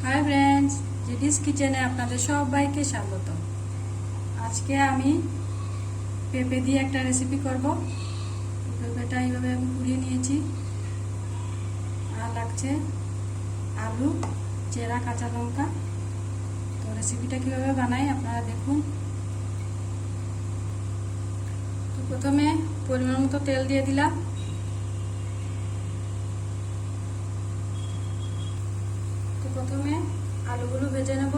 Hi friends, জিডিস কিচেনে আপনাদের সবাইকে স্বাগত। আজকে আমি পেঁপে দিয়ে একটা রেসিপি করব। পেঁপেটা এইভাবে আমি পুড়িয়ে নিয়েছি, আর লাগছে আলু, চেরা, কাঁচা লঙ্কা। তো রেসিপিটা কীভাবে বানাই আপনারা দেখুন। তো প্রথমে পরিমাণ মতো তেল দিয়ে দিলাম। তো প্রথমে আলুগুলো ভেজে নেব।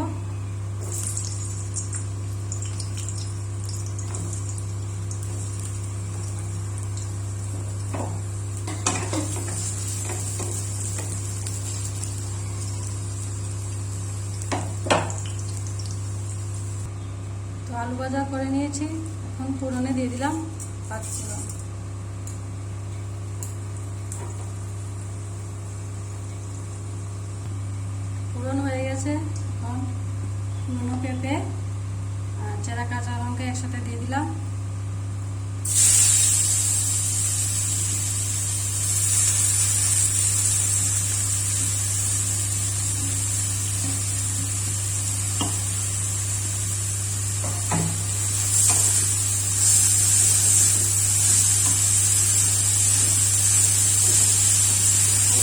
তো আলু ভাজা করে নিয়েছি, এখন ফোড়নে দিয়ে দিলাম পাঁচফোড়ন। ফোড়ন হয়ে গেছে, এখন কুমড়ো, পেঁপে, চেরা, কাঁচা লঙ্কা একসাথে দিয়ে দিলাম।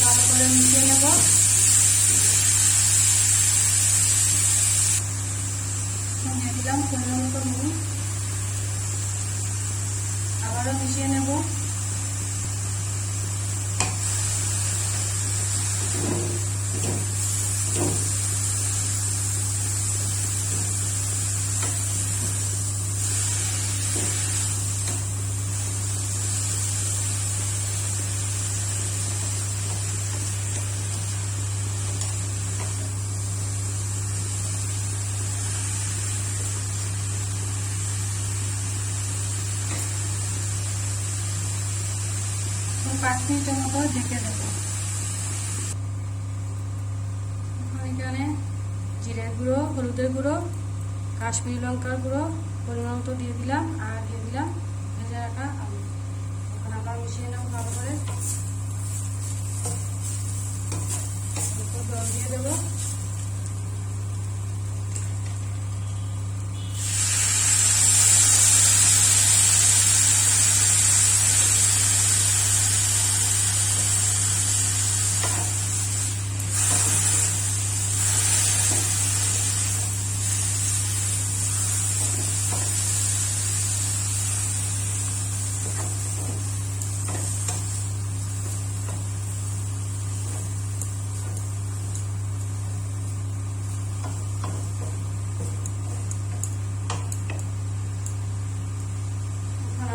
ভালো করে মিশিয়ে নেব। দিয়ে দিলাম পরিমাণ মতো নুন, আবারও মিশিয়ে নেব। পাঁচ মিনিটের মতো ঢেকে দেব। এখানে জিরের গুঁড়ো, হলুদের গুঁড়ো, কাশ্মীরি লঙ্কার গুঁড়ো পরিমাণ মতো দিয়ে দিলাম, আর দিয়ে দিলাম ভেজে রাখা আলু। এখন আবার মিশিয়ে নেব ভালো করে। জল দিয়ে দেবো।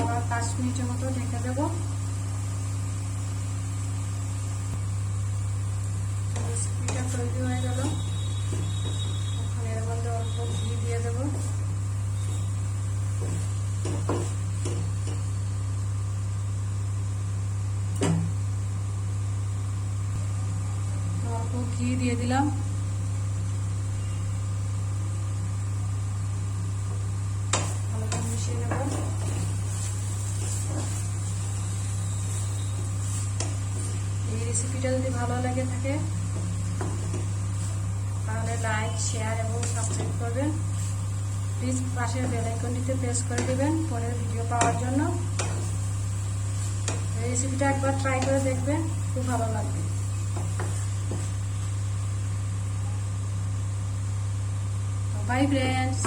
আবার 5 মিনিটের মতো ঢেকে দেবো। রেসিপিটা তৈরি হয়ে গেল। এখন এর মধ্যে অল্প ঘি দিয়ে দেব। অল্প ঘি দিয়ে দিলাম। ভালো করে মিশিয়ে নেব। এই রেসিপিটা যদি ভালো লেগে থাকে তাহলে লাইক, শেয়ার এবং সাবস্ক্রাইব করবেন। প্লিজ পাশের বেল আইকনটিতে প্রেস করে দেবেন পরের ভিডিও পাওয়ার জন্য। এই রেসিপিটা একবার ট্রাই করে দেখবেন, খুব ভালো লাগবে। By friends.